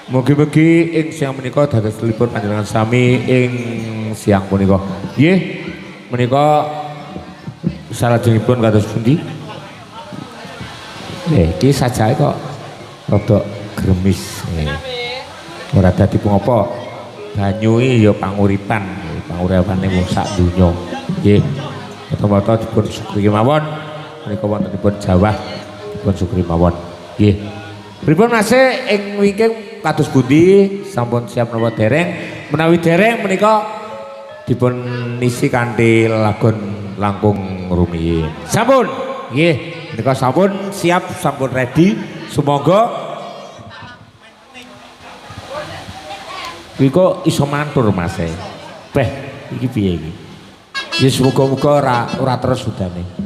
Mugi-mugi ing siang menika dados libur panjenengan sami ing siang punika. Nggih, menika salajengipun kados pundi? Iki sajae kok rada gremis. Ora dadi punapa. Banyu ya panguripan, panguripane wong sak donya. Nggih. Mata-mata dipun syukuri mawon. Menika wontenipun jawah dipun syukuri mawon. Nggih. Pripun masih ing wingking kados pundi sampun siap napa dereng? Menawi dereng menika dipun isi kanthi lagun langkung rumiyin. Sampun. Nggih, menika sampun siap, sampun ready. Semoga iki iso mantur Mas. Beh, iki piye iki? Ya semoga-moga ora terus udane.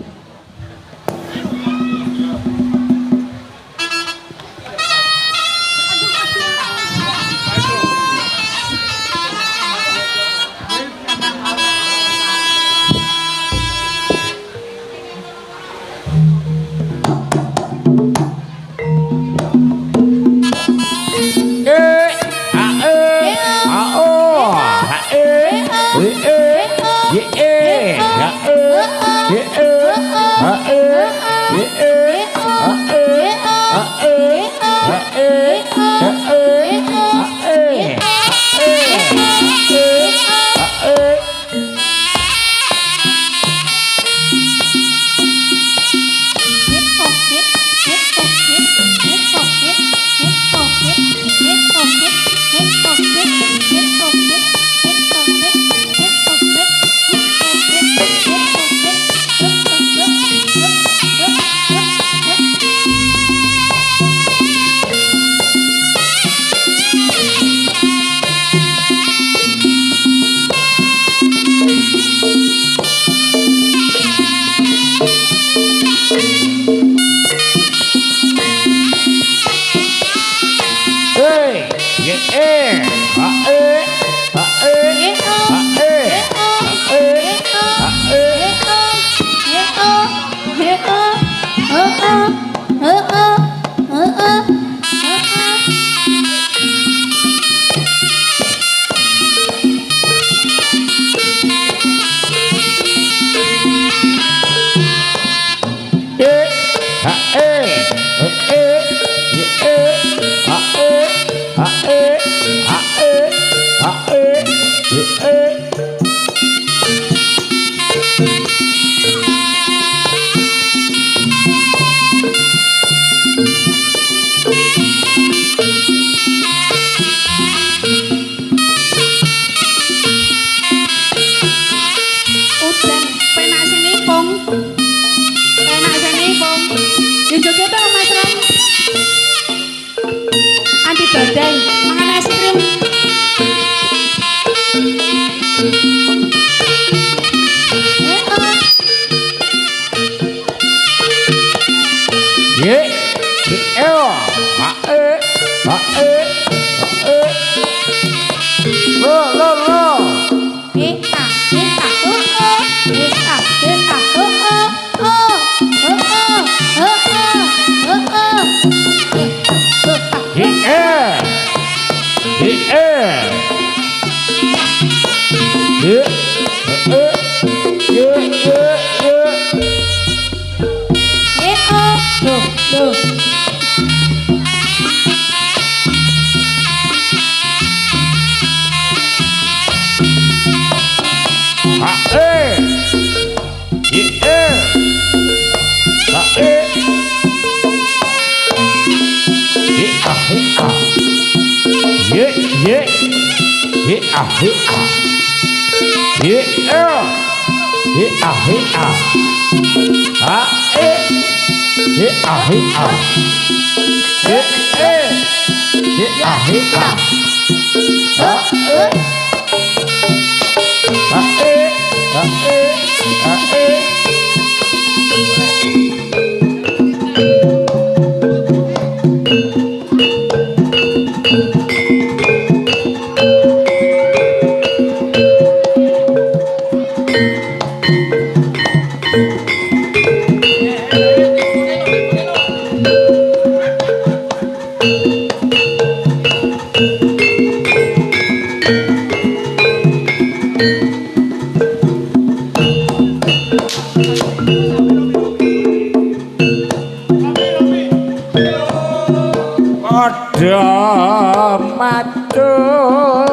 padha macul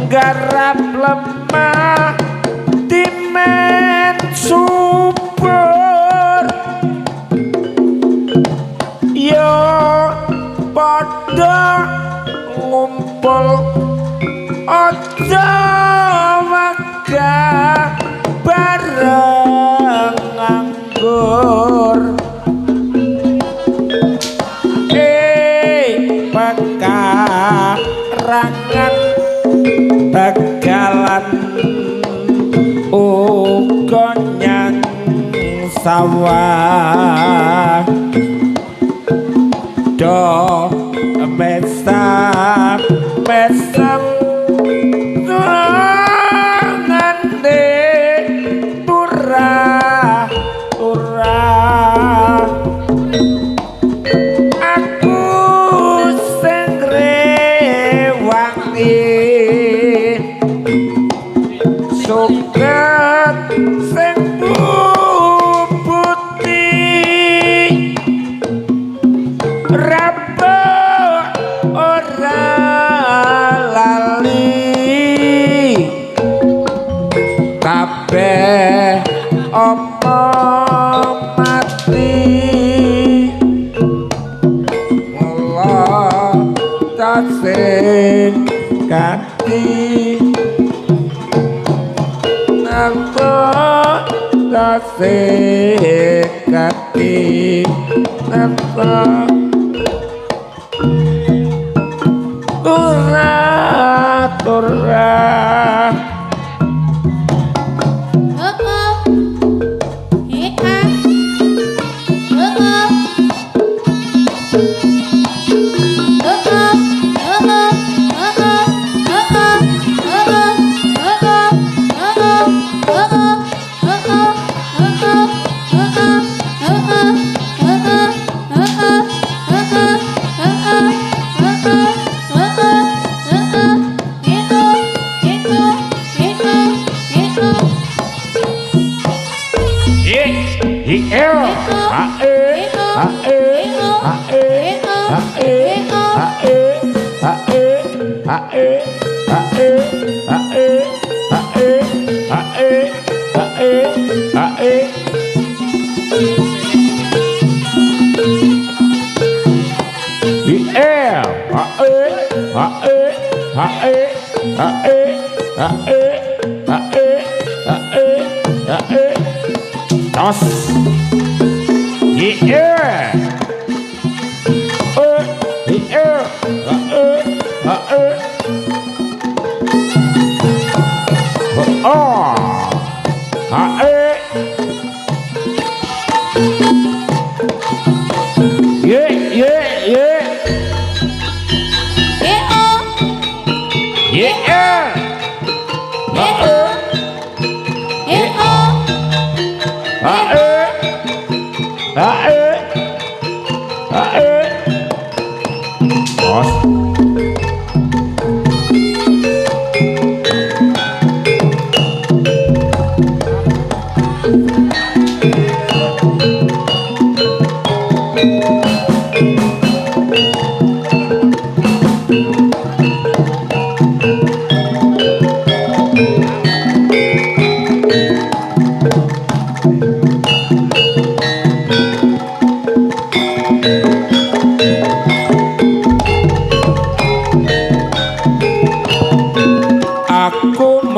garap lemah timen subur yo padha ngumpul aja wegah bareng nganggur pekarangan tegalan uga nyang sawah do mesam mesam ngande turah turah aku sing rewangi suket sing bubuti rabok ora lali kabeh apa mati Allah tasih kati nampa tasih kati nampa turah turah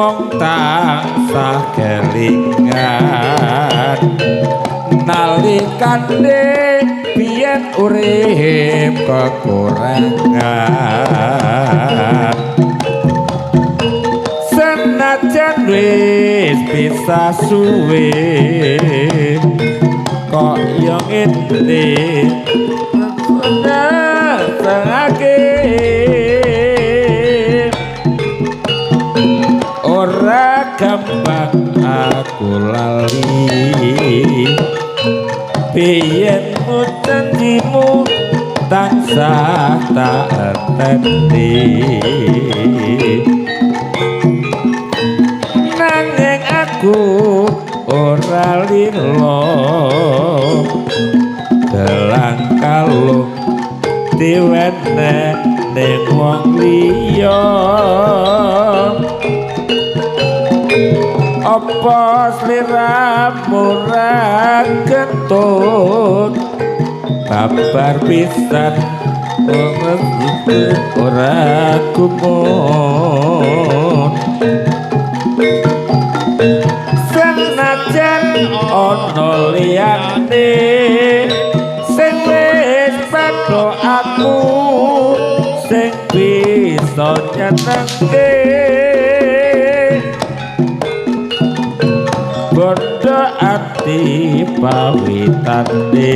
mong tansah kelingan nalikane biyen urip kekurangan senajan wis bisa suwe kok yo ngene sengake ora gampang aku lali biyen janjimu tansah tak enteni nanging aku ora lilo delang kalung diwenek ning wong liya apa sliramu ra kentut kabar pisan ora kumun senajan ana liyane sing wis padha aku sing bisa nyenengke bondo ati pawitane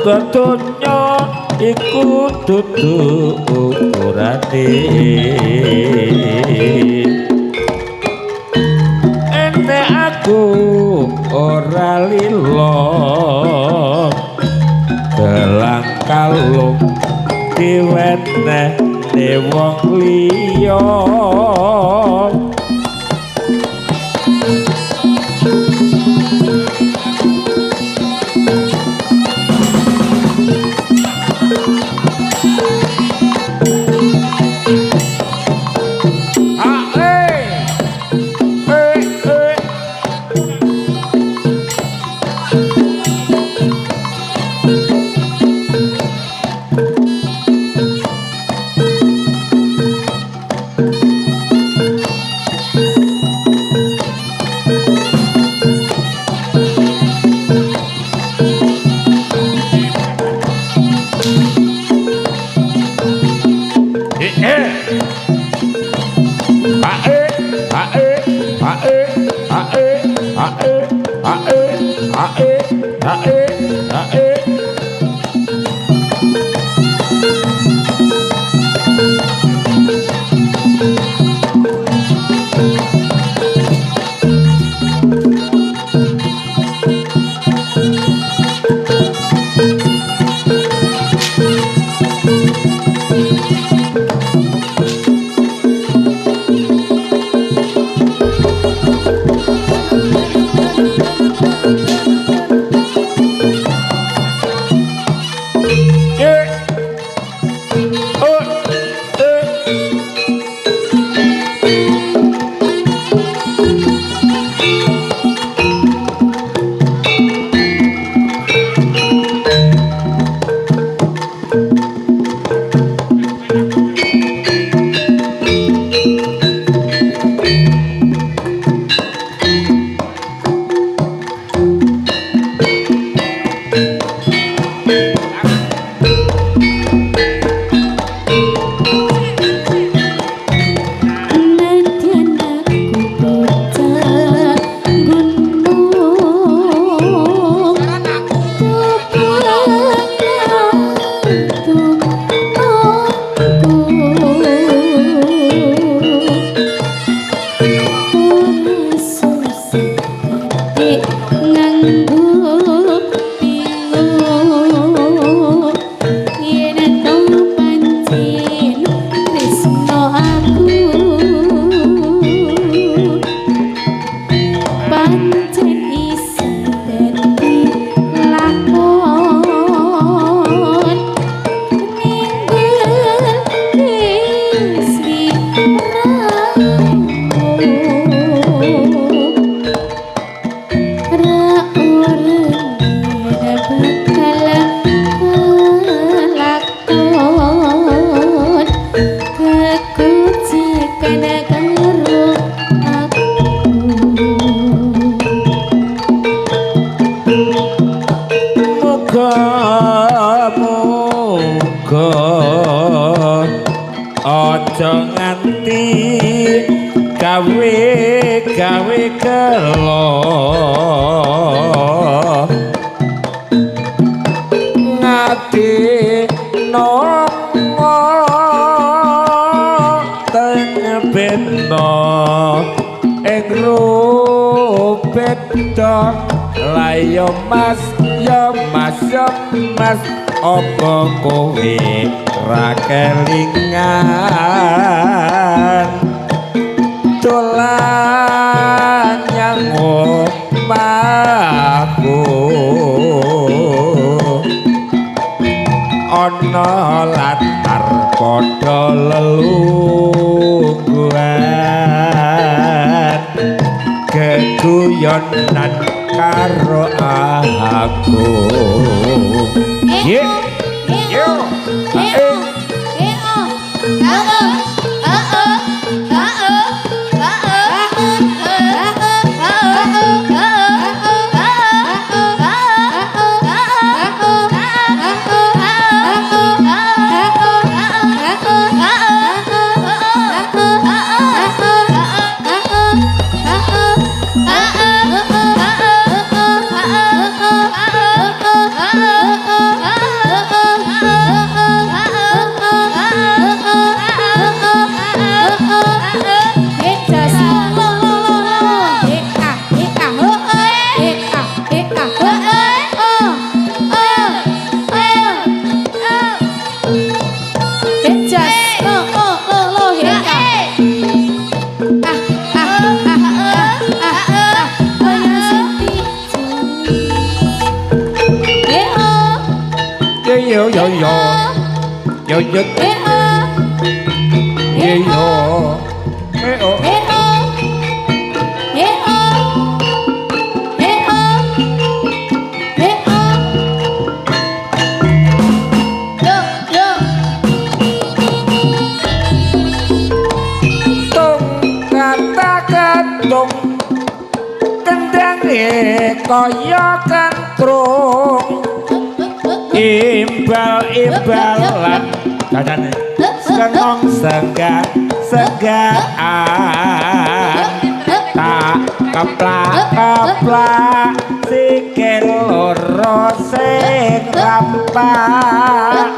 tentunya iku dudu ukurane ene aku ora lilo gelang kalung diwenek wong liya aja nganti gawe kelo ngati nongo tenyebetno ing rupet dong layo mas ya mas ya mas apa kowe ra kelingan dolan yang omahku ana latar padha lelungguhan geguyonan karo aku ye yo yo yo gantung kendange kaya kantrung imbal-imbalan kadane seneng senggaan tak keplak-keplak sikil loro sing rampak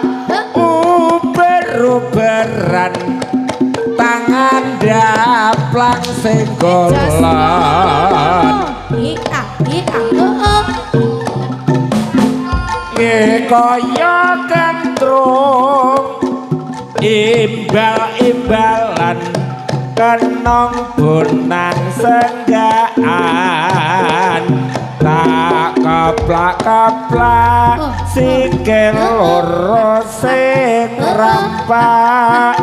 uber-uberan tangan daplang sing golon kaya kantrung imbal-imbalan kenong bonang senggaan tak keplak-keplak sikil loro sing rampak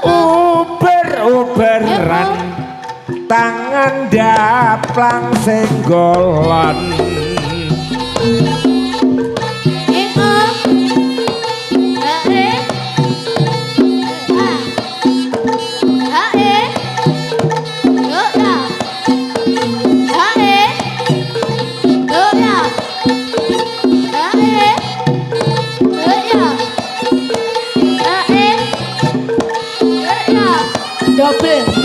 uber-uberan tangan daplang sing golon double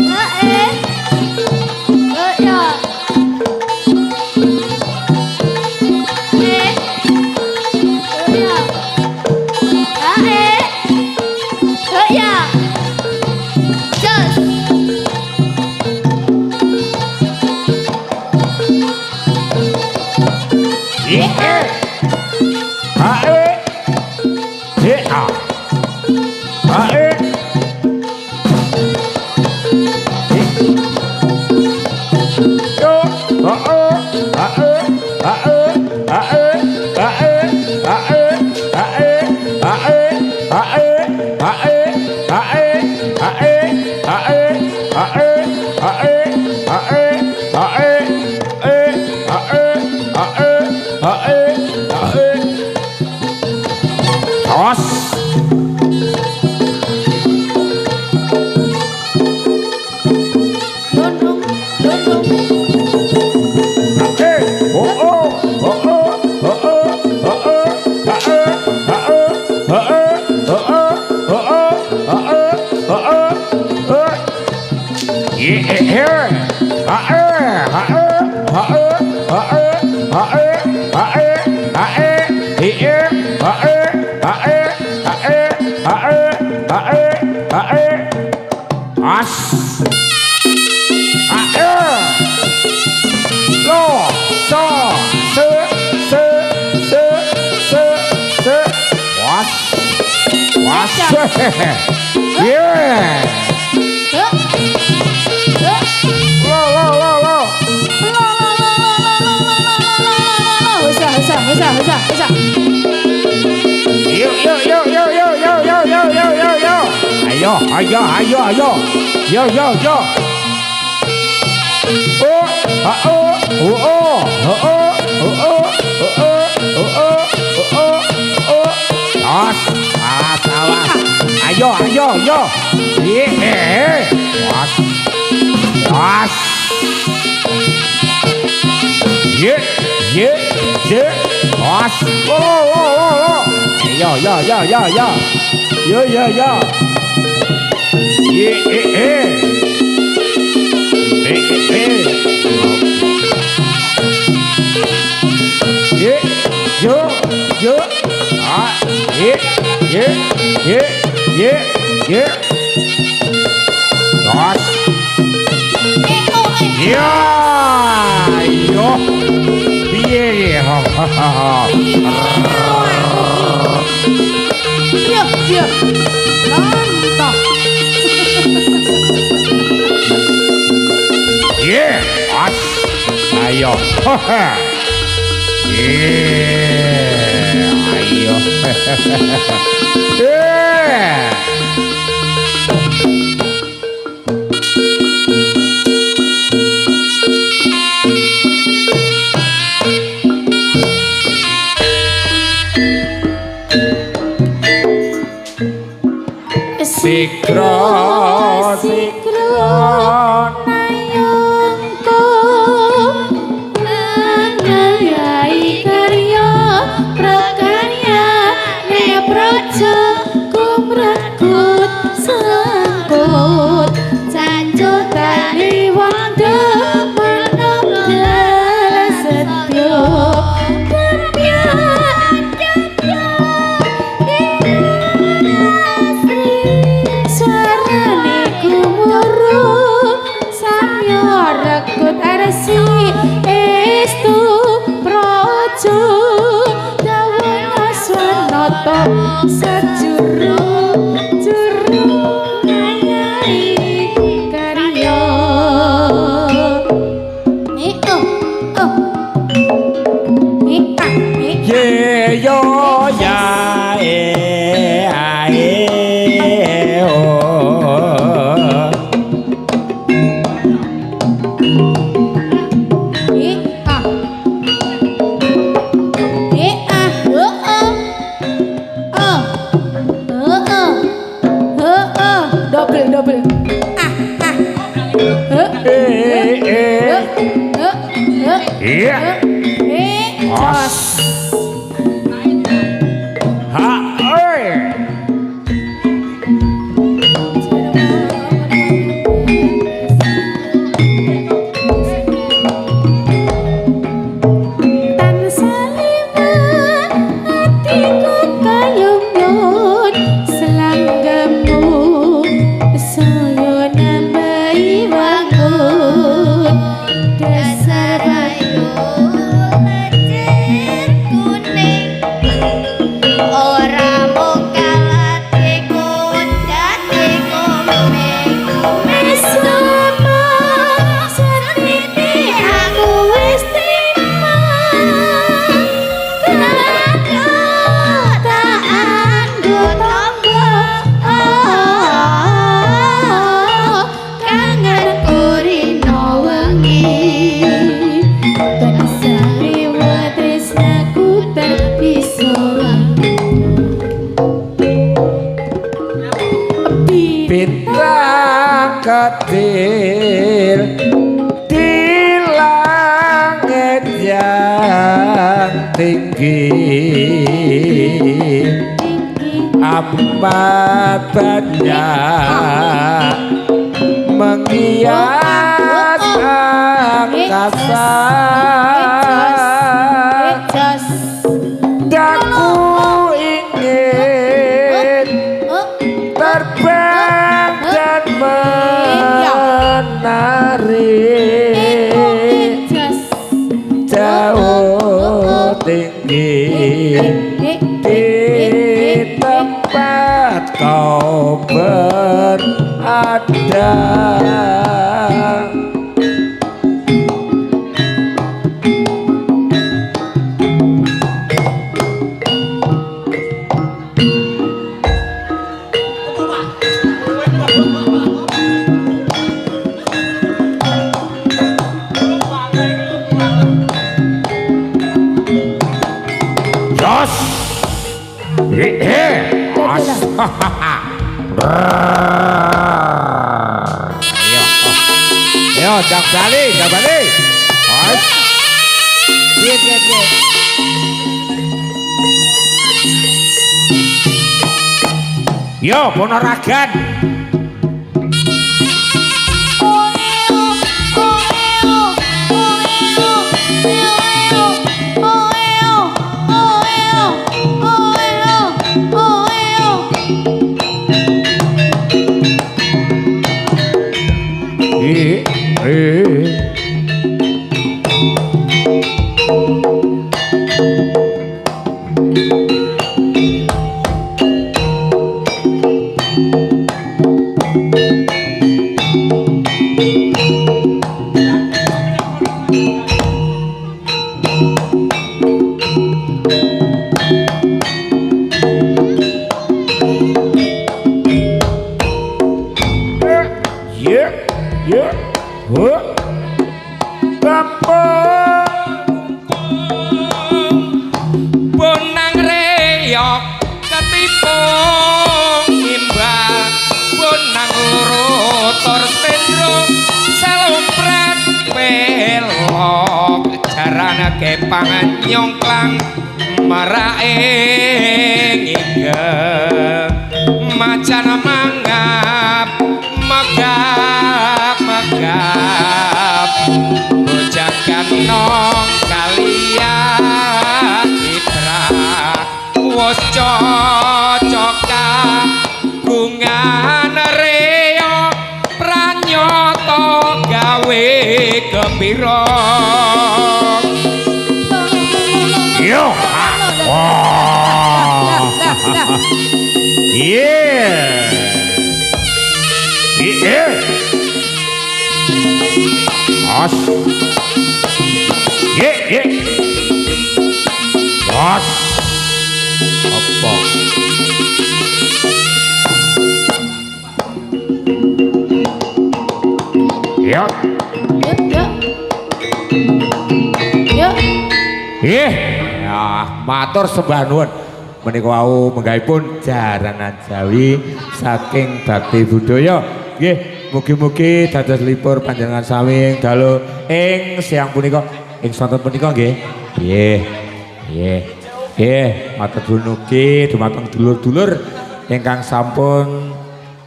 Yeah. Yo yo yo. ayo ayo ayo yo yo yo oh oh oh oh oh oh awas awas ayo ayo yo awas awas ye awas oh yo yo yo yo yo yo yo yo yo yo ah dos ya yo piye Iya mantap as ayo ayo Sikro nayongko ngayai karya prakarya ne praja kumrakut sangkut janjo tani wanda manunggal setyo rekut arsi estu projo dawuh aswanata sajuru juru ngayahi karya ye yo ya double as ha oi bintang kecil di langit yang tinggi amat banyak menghias angkasa dan ku ingin terbang dan menari jauh tinggi di tempat kau berada. Ayo. Ayo, jak balik. Os. Piye. Yo, ponorogan. Bonang reyok ketipu imbal bonang loro tor stendro salopret pelok jarane kepangan nyongklang marake nginggel macan mangap megap bocah kanong kalian wos cocoka gungan reo pranyoto gawe gembira Yo. Wah. Yeah. Os. Yeah. Os. Apa? Ya. Ya, matur sembah nuwun. Menika wau menggahipun jaranan Jawi saking Bakti Budaya. Nggih, mugi-mugi dados libur panjenengan sami ing dalu ing siang punika, ing sonten punika nggih. Nggih, matur dunuki dumateng dulur-dulur ingkang sampun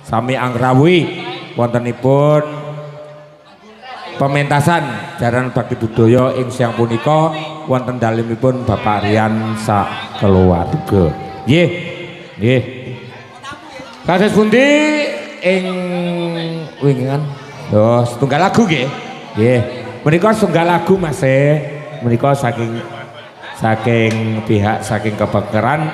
sami angrawuhi wontenipun pementasan Jaranan Bakti Budaya ing siang punika wonten dalemipun Bapak Rian sak keluarga. Nggih. Kados pundi ing wingingan? Yo, setunggal lagu nggih. Nggih. Menika setunggal lagu Mas. Menika saking pihak saking kebekeran